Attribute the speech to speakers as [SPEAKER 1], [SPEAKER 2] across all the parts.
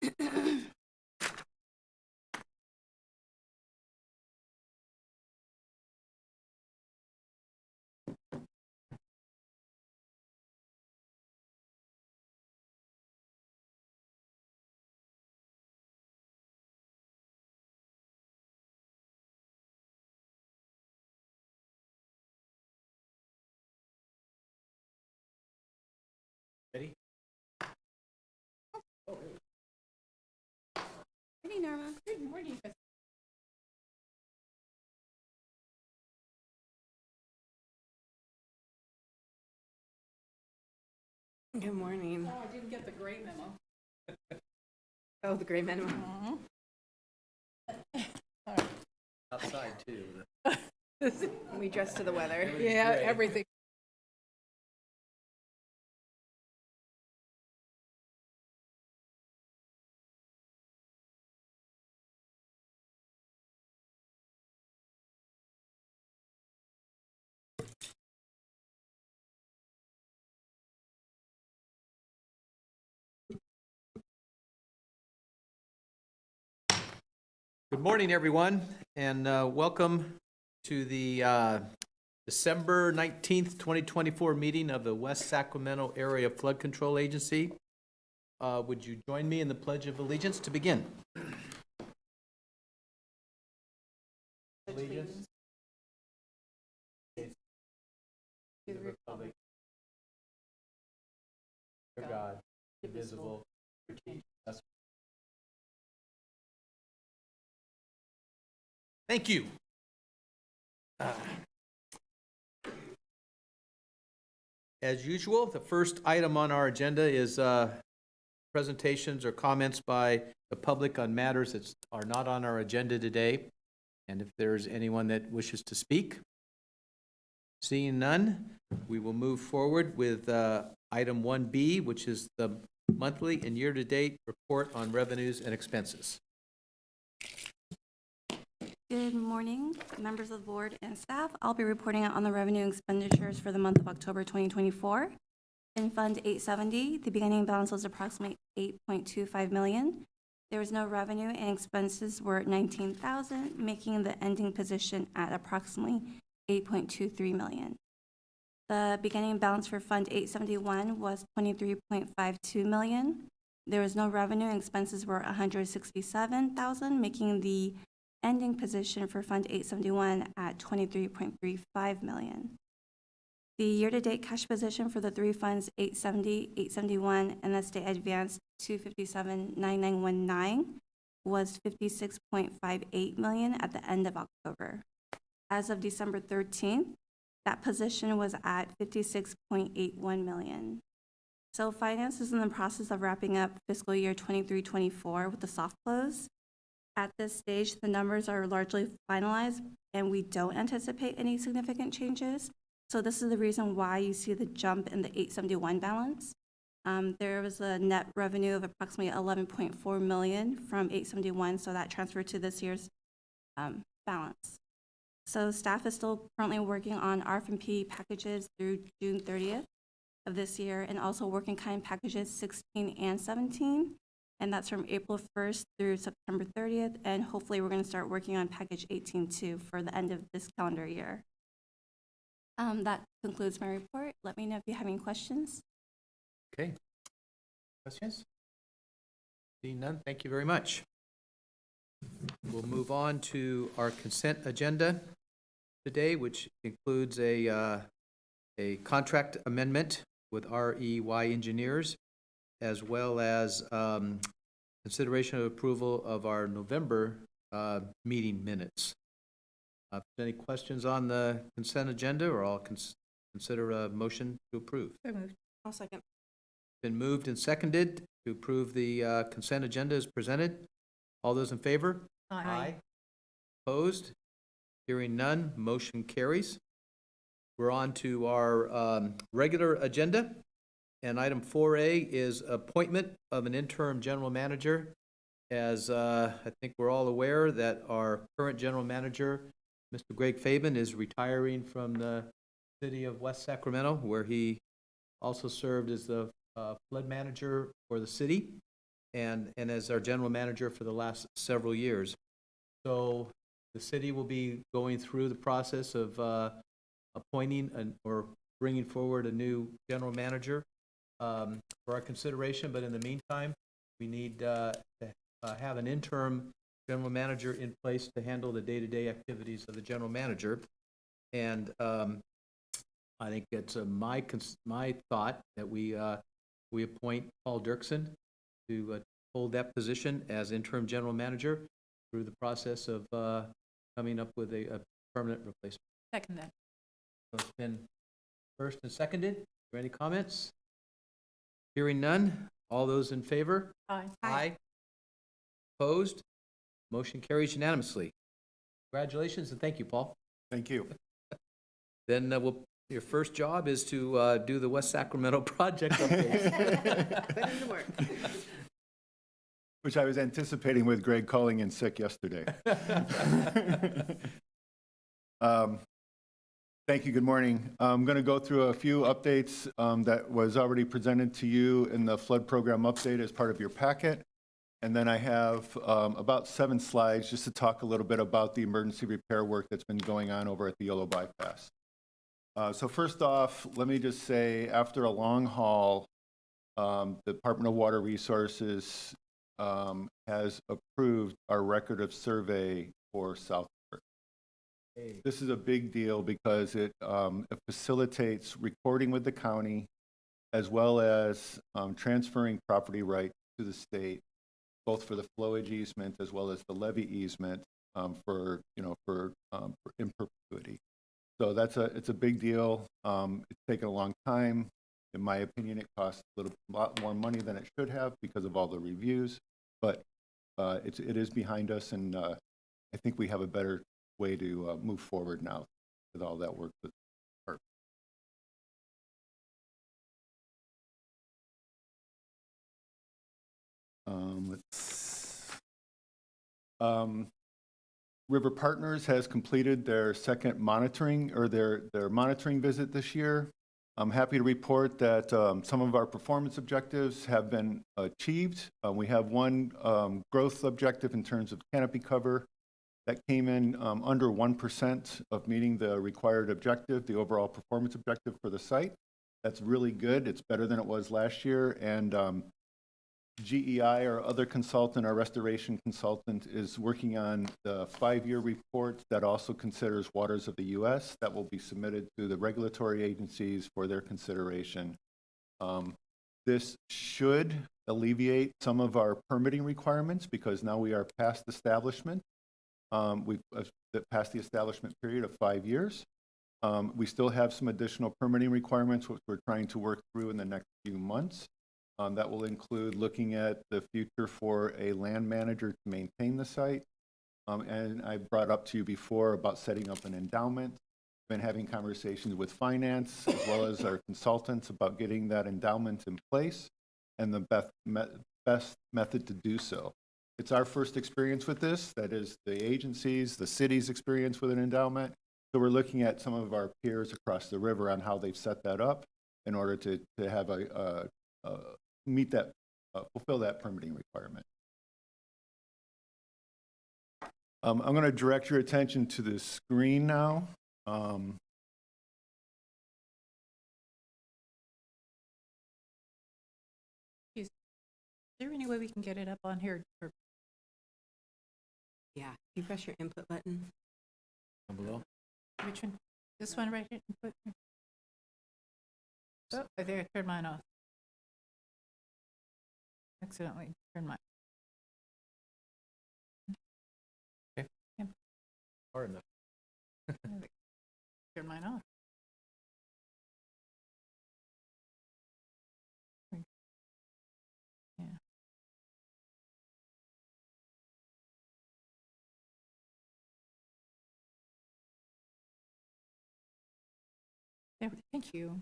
[SPEAKER 1] Ready?
[SPEAKER 2] Good morning, Norma. Good morning. Good morning.
[SPEAKER 3] Oh, I didn't get the gray memo.
[SPEAKER 2] Oh, the gray memo.
[SPEAKER 1] Outside too.
[SPEAKER 2] We dress to the weather.
[SPEAKER 3] Yeah,
[SPEAKER 1] Gray.
[SPEAKER 3] everything.
[SPEAKER 1] Good morning, everyone, and welcome to the December 19th, 2024 meeting of the West Sacramento Area Flood Control Agency. Would you join me in the Pledge of Allegiance to begin? Allegiance to the Republic of God, indivisible, with liberty and justice. Thank you. As usual, the first item on our agenda is presentations or comments by the public on matters that are not on our agenda today. And if there's anyone that wishes to speak, seeing none, we will move forward with item 1B, which is the monthly and year-to-date report on revenues and expenses.
[SPEAKER 4] Good morning, members of the board and staff. I'll be reporting out on the revenue and expenditures for the month of October 2024. In Fund 870, the beginning balance was approximately $8.25 million. There was no revenue and expenses were $19,000, making the ending position at approximately $8.23 million. The beginning balance for Fund 871 was $23.52 million. There was no revenue and expenses were $167,000, making the ending position for Fund 871 at $23.35 million. The year-to-date cash position for the three funds, 870, 871, and the state advance 257.9919, was $56.58 million at the end of October. As of December 13th, that position was at $56.81 million. So finance is in the process of wrapping up fiscal year 23-24 with the soft close. At this stage, the numbers are largely finalized and we don't anticipate any significant changes. So this is the reason why you see the jump in the 871 balance. There was a net revenue of approximately $11.4 million from 871, so that transferred to this year's balance. So staff is still currently working on RF&P packages through June 30th of this year, and also working kind packages 16 and 17. And that's from April 1st through September 30th. And hopefully we're going to start working on package 18 too for the end of this calendar year. That concludes my report. Let me know if you have any questions.
[SPEAKER 1] Okay. Questions? Seeing none, thank you very much. We'll move on to our consent agenda today, which includes a contract amendment with REY Engineers, as well as consideration of approval of our November meeting minutes. If there's any questions on the consent agenda, or I'll consider a motion to approve.
[SPEAKER 3] So moved.
[SPEAKER 2] I'll second.
[SPEAKER 1] Been moved and seconded to approve the consent agenda as presented. All those in favor?
[SPEAKER 3] Aye.
[SPEAKER 1] Opposed? Hearing none, motion carries. We're on to our regular agenda. And item 4A is appointment of an interim general manager. As I think we're all aware that our current general manager, Mr. Greg Fabian, is retiring from the city of West Sacramento, where he also served as the flood manager for the city. and as our general manager for the last several years. So the city will be going through the process of appointing or bringing forward a new general manager for our consideration, but in the meantime, we need to have an interim general manager in place to handle the day-to-day activities of the general manager. And I think it's my thought that we appoint Paul Dirksen to hold that position as interim general manager through the process of coming up with a permanent replacement.
[SPEAKER 3] Second that.
[SPEAKER 1] So it's been first and seconded. Are there any comments? Hearing none. All those in favor?
[SPEAKER 3] Aye.
[SPEAKER 1] Aye. Opposed? Motion carries unanimously. Congratulations and thank you, Paul.
[SPEAKER 5] Thank you.
[SPEAKER 1] Then your first job is to do the West Sacramento project updates.
[SPEAKER 2] Put in the work.
[SPEAKER 5] Which I was anticipating with Greg calling in sick yesterday. Thank you. Good morning. I'm going to go through a few updates that was already presented to you in the flood program update as part of your packet. And then I have about 7 slides just to talk a little bit about the emergency repair work that's been going on over at the Yolo Bypass. So first off, let me just say, after a long haul, the Department of Water Resources has approved our record of survey for South Park. This is a big deal because it facilitates recording with the county as well as transferring property rights to the state, both for the flowage easement as well as the levee easement for in perpetuity. So it's a big deal. It's taken a long time. In my opinion, it costs a lot more money than it should have because of all the reviews, but it is behind us, and I think we have a better way to move forward now with all that work. River Partners has completed their second monitoring, or their monitoring visit this year. I'm happy to report that some of our performance objectives have been achieved. We have one growth objective in terms of canopy cover that came in under 1% of meeting the required objective, the overall performance objective for the site. That's really good. It's better than it was last year. And GEI, our other consultant, our restoration consultant, is working on the 5-year report that also considers waters of the U.S. that will be submitted to the regulatory agencies for their consideration. This should alleviate some of our permitting requirements because now we are past establishment. We've passed the establishment period of 5 years. We still have some additional permitting requirements, which we're trying to work through in the next few months. That will include looking at the future for a land manager to maintain the site. And I brought up to you before about setting up an endowment. Been having conversations with finance as well as our consultants about getting that endowment in place and the best method to do so. It's our first experience with this. That is the agencies, the city's experience with an endowment. So we're looking at some of our peers across the river on how they've set that up in order to have fulfill that permitting requirement. I'm going to direct your attention to the screen now.
[SPEAKER 3] Is there any way we can get it up on here?
[SPEAKER 2] Yeah, you press your input button.
[SPEAKER 1] Down below.
[SPEAKER 3] Which one? This one right here? Input? Oh, I think I turned mine off. Accidentally turned mine.
[SPEAKER 1] Hard enough.
[SPEAKER 3] Turn mine off. Yeah. There, thank you.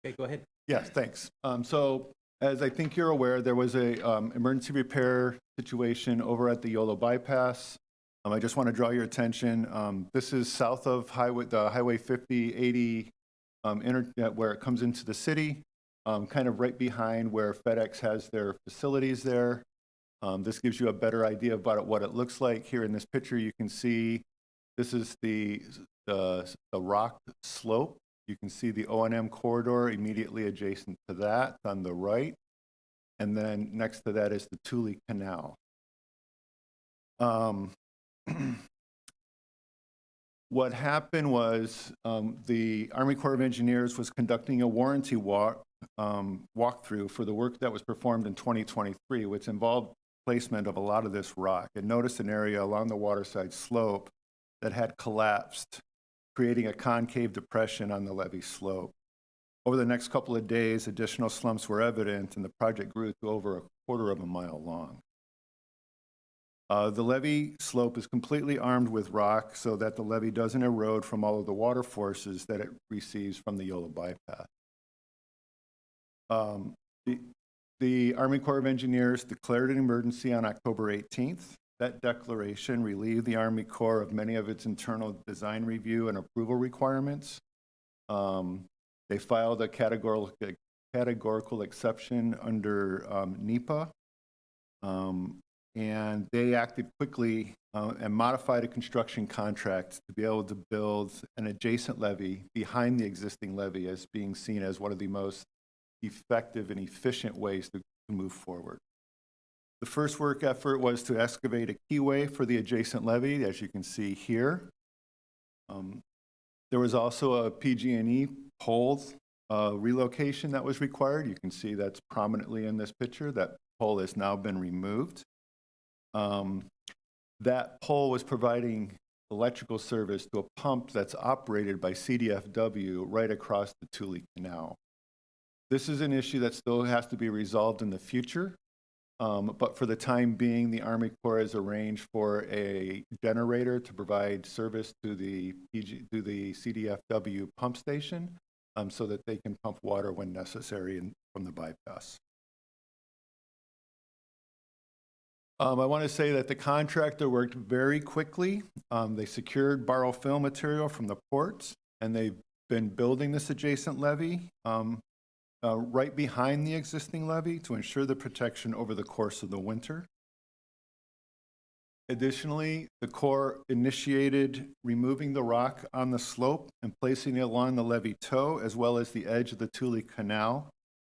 [SPEAKER 1] Okay, go ahead.
[SPEAKER 5] Yes, thanks. So as I think you're aware, there was a emergency repair situation over at the Yolo Bypass. I just want to draw your attention. This is south of Highway 5080 where it comes into the city, kind of right behind where FedEx has their facilities there. This gives you a better idea about what it looks like. Here in this picture, you can see this is the rock slope. You can see the O&M corridor immediately adjacent to that on the right. And then next to that is the Tule Canal. What happened was the Army Corps of Engineers was conducting a warranty walkthrough for the work that was performed in 2023, which involved placement of a lot of this rock. And noticed an area along the waterside slope that had collapsed, creating a concave depression on the levee slope. Over the next couple of days, additional slumps were evident, and the project grew to over a quarter of a mile long. The levee slope is completely armed with rock so that the levee doesn't erode from all of the water forces that it receives from the Yola bypass. The Army Corps of Engineers declared an emergency on October 18th. That declaration relieved the Army Corps of many of its internal design review and approval requirements. They filed a categorical exception under NEPA, and they acted quickly and modified a construction contract to be able to build an adjacent levee behind the existing levee as being seen as one of the most effective and efficient ways to move forward. The first work effort was to excavate a keyway for the adjacent levee, as you can see here. There was also a PG&E pole relocation that was required. You can see that's prominently in this picture. That pole has now been removed. That pole was providing electrical service to a pump that's operated by CDFW right across the Tule Canal. This is an issue that still has to be resolved in the future, but for the time being, the Army Corps has arranged for a generator to provide service to the CDFW pump station so that they can pump water when necessary from the bypass. I want to say that the contractor worked very quickly. They secured borrow fill material from the ports, and they've been building this adjacent levee right behind the existing levee to ensure the protection over the course of the winter. Additionally, the Corps initiated removing the rock on the slope and placing it along the levee toe as well as the edge of the Tule Canal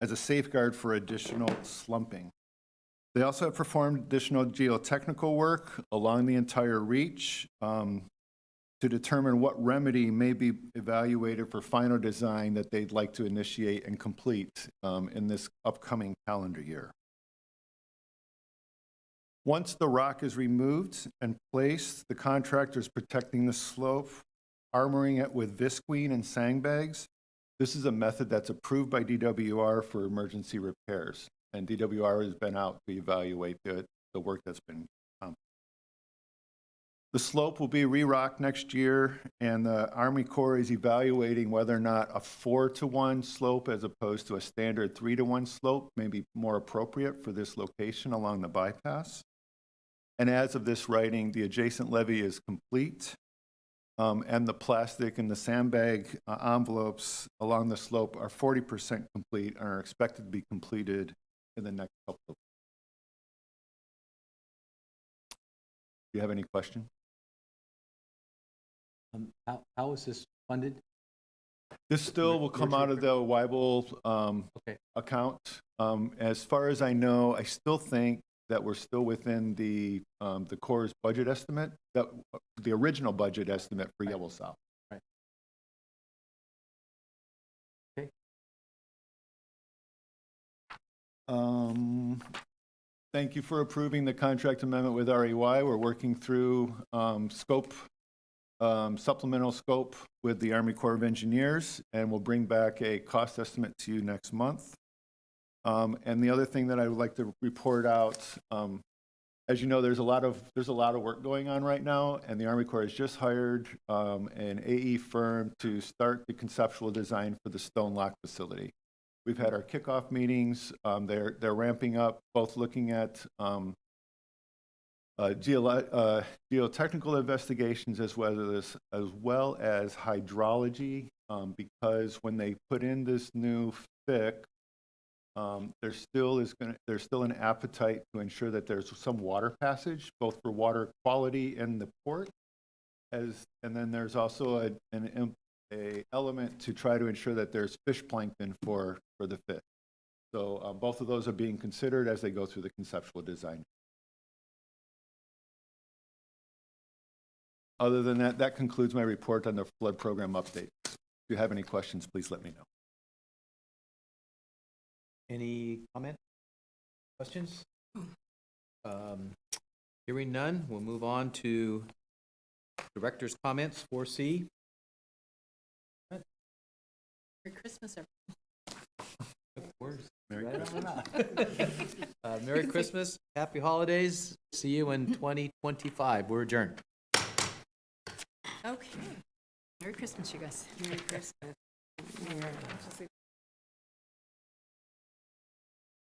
[SPEAKER 5] as a safeguard for additional slumping. They also have performed additional geotechnical work along the entire reach to determine what remedy may be evaluated for final design that they'd like to initiate and complete in this upcoming calendar year. Once the rock is removed and placed, the contractor is protecting the slope, armoring it with visqueen and sandbags. This is a method that's approved by DWR for emergency repairs, and DWR has been out to evaluate the work that's been done. The slope will be re-rocked next year, and the Army Corps is evaluating whether or not a 4-to-1 slope as opposed to a standard 3-to-1 slope may be more appropriate for this location along the bypass. And as of this writing, the adjacent levee is complete, and the plastic and the sandbag envelopes along the slope are 40% complete and are expected to be completed in the next couple of weeks. Do you have any questions?
[SPEAKER 1] How is this funded?
[SPEAKER 5] This still will come out of the Weibel account. As far as I know, I still think that we're still within the Corps' budget estimate, the original budget estimate for Wsafca.
[SPEAKER 1] Right. Okay.
[SPEAKER 5] Thank you for approving the contract amendment with REY. We're working through supplemental scope with the Army Corps of Engineers, and we'll bring back a cost estimate to you next month. And the other thing that I would like to report out, as you know, there's a lot of work going on right now, and the Army Corps has just hired an AE firm to start the conceptual design for the Stone Lock facility. We've had our kickoff meetings. They're ramping up, both looking at geotechnical investigations as well as hydrology, because when they put in this new FIC, there's still an appetite to ensure that there's some water passage, both for water quality in the port, and then there's also an element to try to ensure that there's fish plankton for the FIC. So both of those are being considered as they go through the conceptual design. Other than that, that concludes my report on the flood program update. If you have any questions, please let me know.
[SPEAKER 1] Any comment? Questions? Hearing none, we'll move on to director's comments, 4C.
[SPEAKER 3] Merry Christmas,
[SPEAKER 1] Words.
[SPEAKER 5] Merry
[SPEAKER 1] Right
[SPEAKER 5] Christmas.
[SPEAKER 1] on the mouth. Merry Christmas, happy holidays. See you in 2025. We're adjourned.
[SPEAKER 3] Okay. Merry Christmas, you guys.
[SPEAKER 2] Merry Christmas.